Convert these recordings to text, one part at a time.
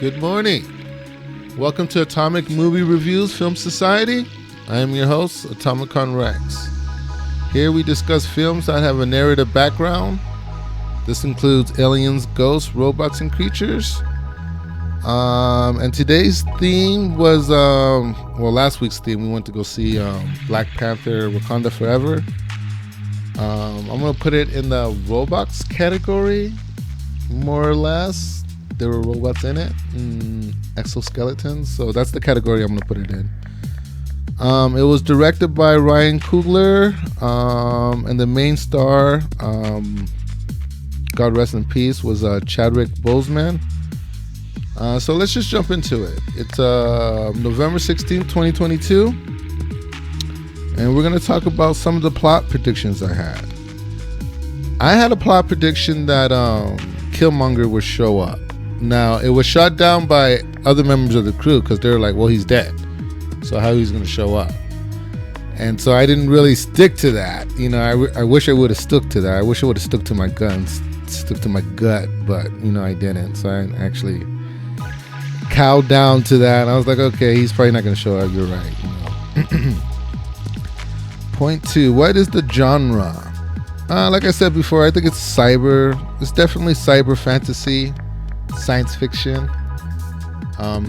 Good morning. Welcome to Atomic Movie Reviews Film Society. I am your host, Atomicon Rex. Here we discuss films that have a narrative background. This includes aliens, ghosts, robots, and creatures. And today's theme was, last week's theme, we went to go see Black Panther, Wakanda Forever. I'm going to put it in the robots category, more or less. There were robots in it, exoskeletons, so that's the category I'm going to put it in. It was directed by Ryan Coogler, and the main star, God rest in peace, was Chadwick Boseman. So let's just jump into it. It's November 16th, 2022, and we're going to talk about some of the plot predictions I had. I had a plot prediction that Killmonger would show up. Now, it was shot down by other members of the crew because they were like, well, he's dead. So how he's going to show up? And so I didn't really stick to that. You know, I wish I would have stuck to that. I wish I would have stuck to my guns, stuck to my gut, but, I didn't. So I actually cowed down to that. And I was like, okay, he's probably not going to show up. You're right. Point 2, what is the genre? Like I said before, I think it's cyber. It's definitely cyber fantasy. Science fiction.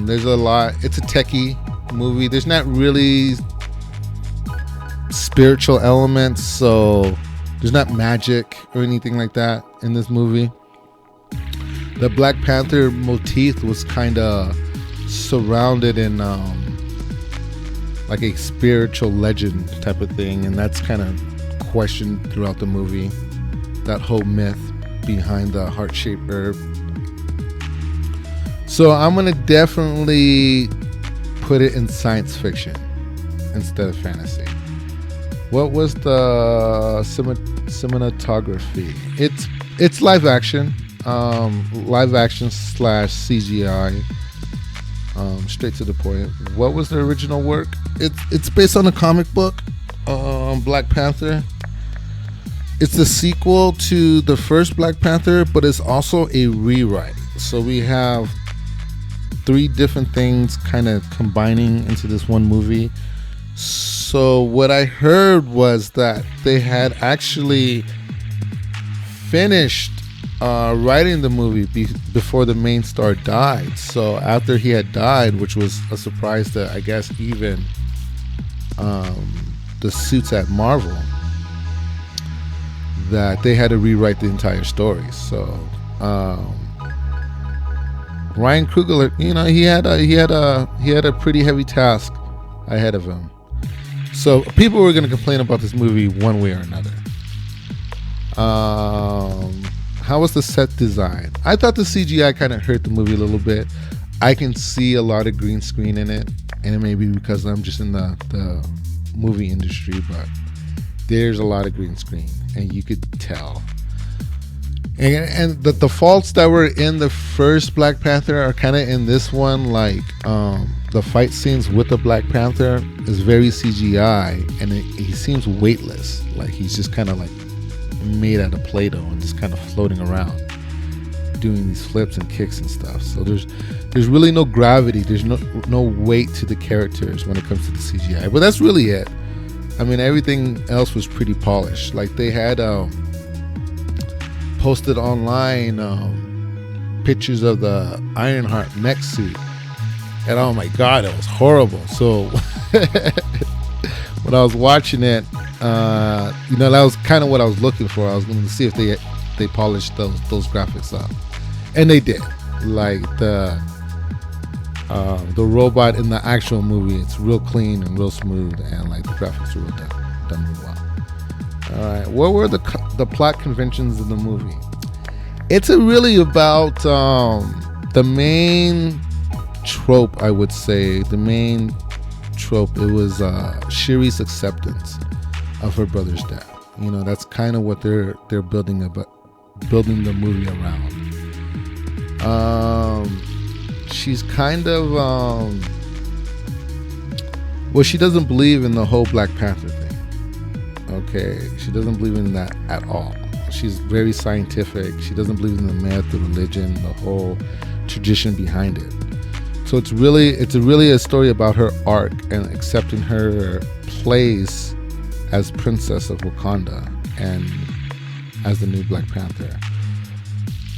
There's a lot. It's a techie movie. There's not really spiritual elements, so there's not magic or anything like that in this movie. The Black Panther motif was kind of surrounded in like a spiritual legend type of thing, and that's kind of questioned throughout the movie. That whole myth behind the heart-shaped herb. So I'm going to definitely put it in science fiction instead of fantasy. What was the cinematography? It's live action. Live action / CGI. Straight to the point. What was the original work? It's based on a comic book, Black Panther. It's a sequel to the first Black Panther, but it's also a rewrite. So we have 3 different things kind of combining into this one movie. So what I heard was that they had actually finished writing the movie before the main star died. So after he had died, which was a surprise to, I guess, even the suits at Marvel, that they had to rewrite the entire story. So Ryan Coogler, he had a pretty heavy task ahead of him. So people were going to complain about this movie one way or another. How was the set design? I thought the CGI kind of hurt the movie a little bit. I can see a lot of green screen in it, and it may be because I'm just in the movie industry, but there's a lot of green screen, and you could tell. And the faults that were in the first Black Panther are kind of in this one. Like the fight scenes with the Black Panther is very CGI, and he seems weightless. Like he's just kind of like made out of Play-Doh and just kind of floating around, doing these flips and kicks and stuff. So there's really no gravity. There's no weight to the characters when it comes to the CGI. But that's really it. I mean, everything else was pretty polished. Like they had posted online pictures of the Ironheart mech suit, and oh my god, it was horrible. So when I was watching it, that was kind of what I was looking for. I was going to see if they polished those graphics up, and they did. Like the robot in the actual movie, it's real clean and real smooth, and like the graphics are real done really well. All right, what were the plot conventions in the movie? It's really about the main trope, I would say. The main trope, it was Shuri's acceptance of her brother's death. That's kind of what they're building the movie around. She's kind of she doesn't believe in the whole Black Panther thing. Okay, she doesn't believe in that at all. She's very scientific. She doesn't believe in the myth, the religion, the whole tradition behind it. So it's really a story about her arc and accepting her place as Princess of Wakanda and as the new Black Panther.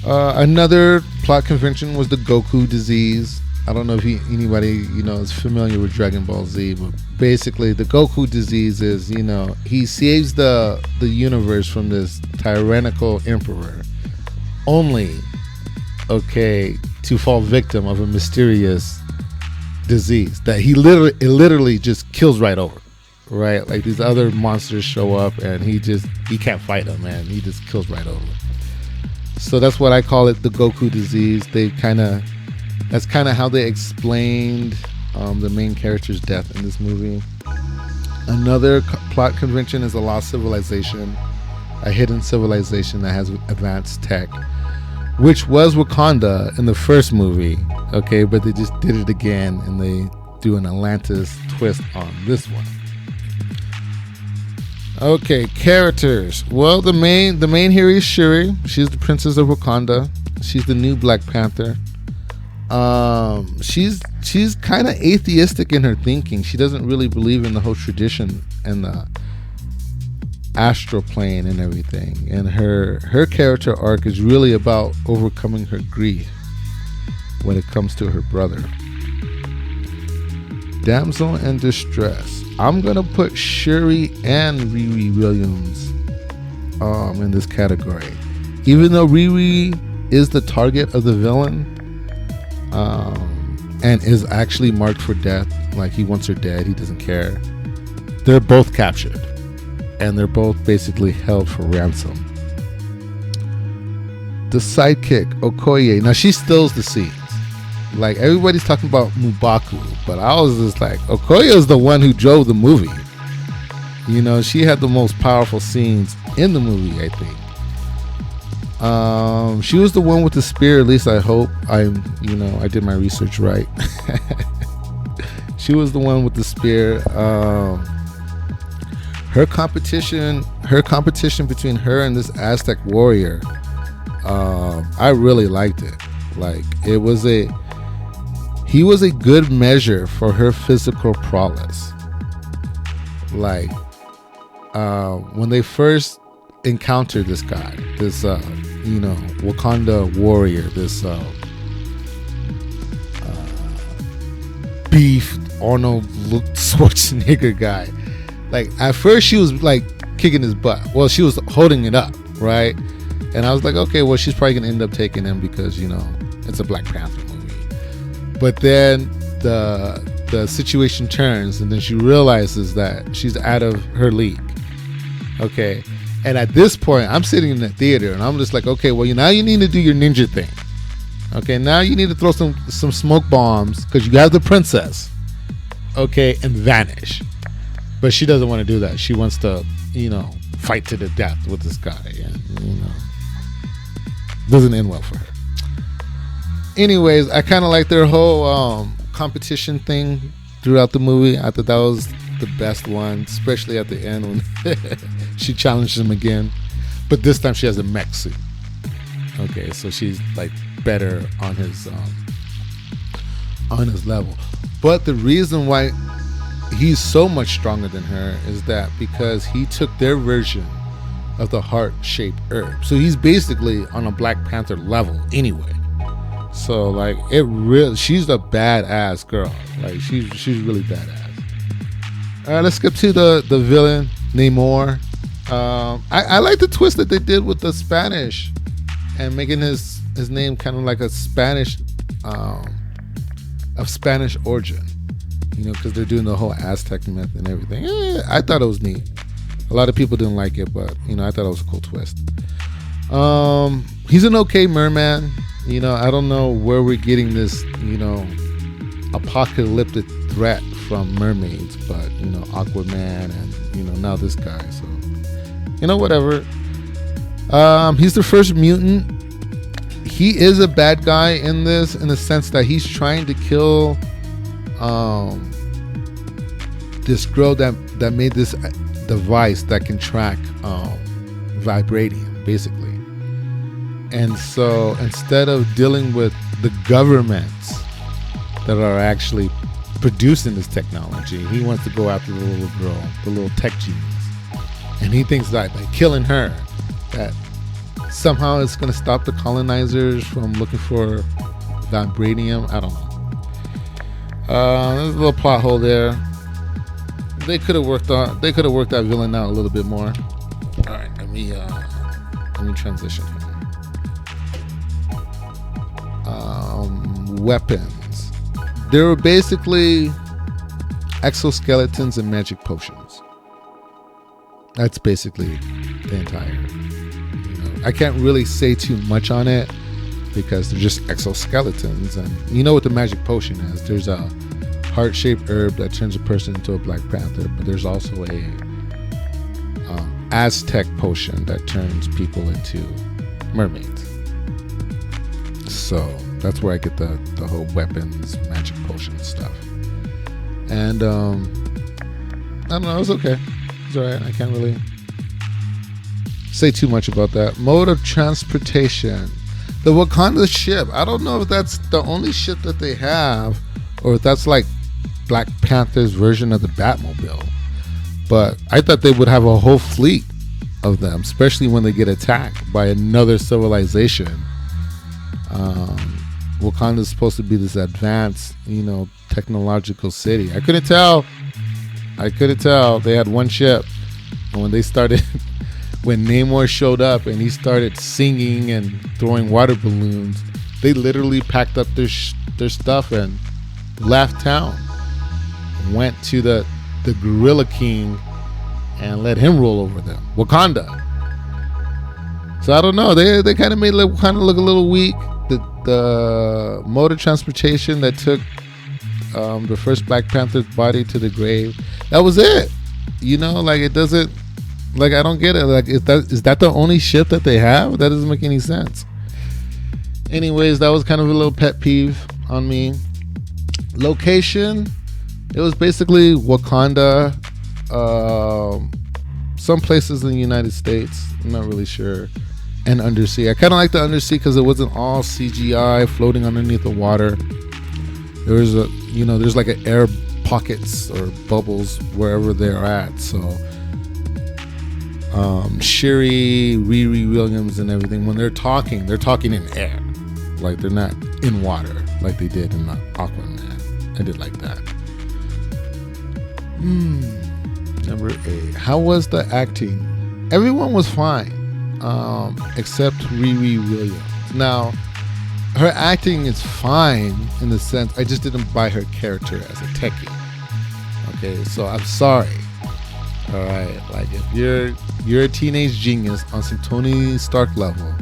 Another plot convention was the Goku disease. I don't know if anybody is familiar with Dragon Ball Z, but basically the Goku disease is he saves the universe from this tyrannical emperor, only to fall victim of a mysterious disease that he literally just kills right over, right? Like these other monsters show up and he can't fight them, man. He just kills right over. So that's what I call it, the Goku disease. That's kind of how they explained the main character's death in this movie. Another plot convention is a lost civilization, a hidden civilization that has advanced tech, which was Wakanda in the first movie, but they just did it again and they do an Atlantis twist on this one. Okay, characters. Well, the main here is Shuri. She's the Princess of Wakanda. She's the new Black Panther. She's kind of atheistic in her thinking. She doesn't really believe in the whole tradition and the astral plane and everything. And her character arc is really about overcoming her grief when it comes to her brother. Damsel in distress. I'm gonna put Shuri and Riri Williams in this category, even though Riri is the target of the villain and is actually marked for death. Like he wants her dead, he doesn't care. They're both captured and they're both basically held for ransom. The sidekick Okoye, now she stills the scenes. Like everybody's talking about M'Baku, but I was just like, Okoye is the one who drove the movie. She had the most powerful scenes in the movie, I think. She was the one with the spear, at least I hope. I did my research right. She was the one with the spear. Her competition between her and this Aztec warrior, I really liked it. Like he was a good measure for her physical prowess. Like when they first encountered this guy, this Wakanda warrior, this beef Arnold Schwarzenegger guy. Like at first she was like kicking his butt. Well, she was holding it up, right? And I was like, okay, well, she's probably gonna end up taking him because it's a Black Panther movie. But then the situation turns, and then she realizes that she's out of her league. Okay, and at this point, I'm sitting in the theater, and I'm just like, okay, well, now you need to do your ninja thing. Okay, now you need to throw some smoke bombs because you have the princess. Okay, and vanish. But she doesn't want to do that. She wants to, fight to the death with this guy, and doesn't end well for her. Anyways, I kind of like their whole competition thing throughout the movie. I thought that was the best one, especially at the end when she challenged him again. But this time she has a mech suit. Okay, so she's like better on his level. But the reason why he's so much stronger than her is that because he took their version of the heart-shaped herb. So he's basically on a Black Panther level anyway. So like she's a badass girl. Like she's really badass. All right, let's skip to the villain Namor. I like the twist that they did with the Spanish and making his name kind of like a Spanish of Spanish origin. Because they're doing the whole Aztec myth and everything. I thought it was neat. A lot of people didn't like it, but I thought it was a cool twist. He's an okay merman. I don't know where we're getting this, apocalyptic threat from mermaids, but Aquaman and now this guy. So whatever. He's the first mutant. He is a bad guy in this, in the sense that he's trying to kill this girl that made this device that can track vibranium, basically. And so instead of dealing with the governments that are actually producing this technology. He wants to go after the little girl, the little tech genius, and he thinks that by killing her, that somehow it's going to stop the colonizers from looking for vibranium. I don't know. There's a little plot hole there. They could have worked that villain out a little bit more. All right, let me transition here. Weapons. They were basically exoskeletons and magic potions. That's basically the entire. I can't really say too much on it because they're just exoskeletons, and you know what the magic potion is. There's a heart-shaped herb that turns a person into a Black Panther, but there's also a Aztec potion that turns people into mermaids. So that's where I get the whole weapons, magic potion stuff. And I don't know, it was okay. It's alright. I can't really say too much about that. Mode of transportation. The Wakanda ship. I don't know if that's the only ship that they have, or if that's like Black Panther's version of the Batmobile. But I thought they would have a whole fleet of them, especially when they get attacked by another civilization. Wakanda is supposed to be this advanced, technological city. I couldn't tell. They had one ship. And when when Namor showed up and he started singing and throwing water balloons, they literally packed up their stuff and left town. Went to the Gorilla King and let him roll over them. Wakanda. So I don't know. They kind of made Wakanda look a little weak. The mode of transportation that took the first Black Panther's body to the grave, that was it. It doesn't. I don't get it. Is that the only ship that they have? That doesn't make any sense. Anyways, that was kind of a little pet peeve on me. Location, it was basically Wakanda. Some places in the United States, I'm not really sure. And undersea. I kind of like the undersea because it wasn't all CGI floating underneath the water. There was there's like an air pockets or bubbles wherever they're at. So Shuri, Riri Williams, and everything, when they're talking in air, like they're not in water like they did in the Aquaman. I did like that. Number 8. How was the acting? Everyone was fine, except Riri Williams. Now, her acting is fine in the sense I just didn't buy her character as a techie. Okay, so I'm sorry. All right, if you're a teenage genius on some Tony Stark level,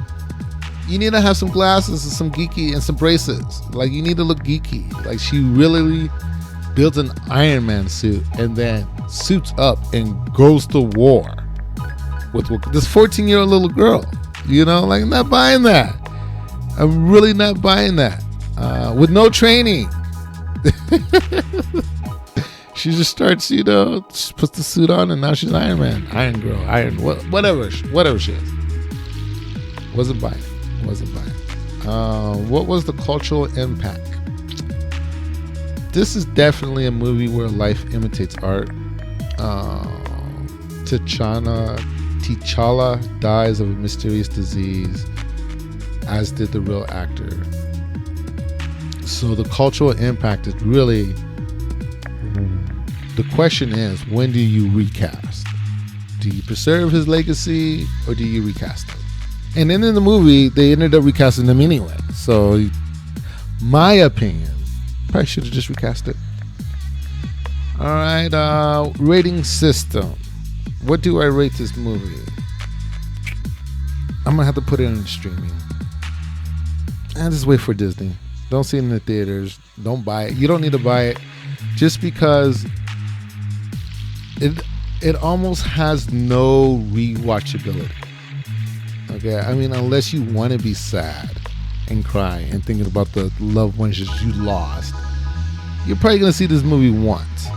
you need to have some glasses and some geeky and some braces. You need to look geeky. She really builds an Iron Man suit and then suits up and goes to war with this 14-year-old little girl. I'm not buying that. I'm really not buying that. With no training. She just starts, she puts the suit on and now she's Iron Man, Iron Girl, whatever she is. Wasn't buying it. What was the cultural impact? This is definitely a movie where life imitates art. T'Challa dies of a mysterious disease, as did the real actor. So the cultural impact is really, the question is, when do you recast? Do you preserve his legacy or do you recast him? And then in the movie, they ended up recasting him anyway. So my opinion, probably should have just recast it. All right, rating system. What do I rate this movie? I'm gonna have to put it in streaming. And just wait for Disney. Don't see it in the theaters. Don't buy it. You don't need to buy it, just because it almost has no rewatchability. Okay, I mean, unless you want to be sad and cry and thinking about the loved ones that you lost, you're probably gonna see this movie once,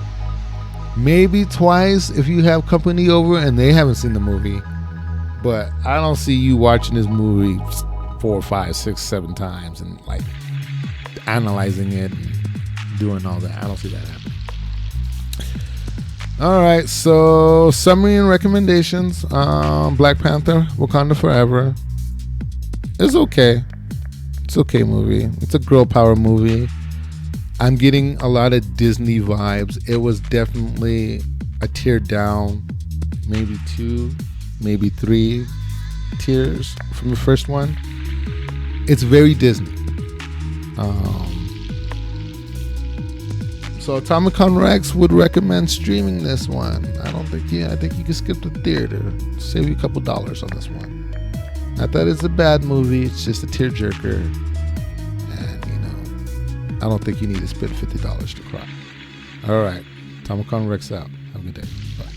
maybe twice if you have company over and they haven't seen the movie. But I don't see you watching this movie 4, 5, 6, 7 times and analyzing it and doing all that. I don't see that happening. All right, so summary and recommendations. Black Panther, Wakanda Forever. It's okay. It's okay movie. It's a girl power movie. I'm getting a lot of Disney vibes. It was definitely a tear down, maybe 2, maybe 3 tears from the first one. It's very Disney. So Atomic Rex would recommend streaming this one. I think you can skip the theater. Save you a couple dollars on this one. Not that it's a bad movie, it's just a tearjerker. And I don't think you need to spend $50 to cry. Alright. Atomic Rex out. Have a good day. Bye.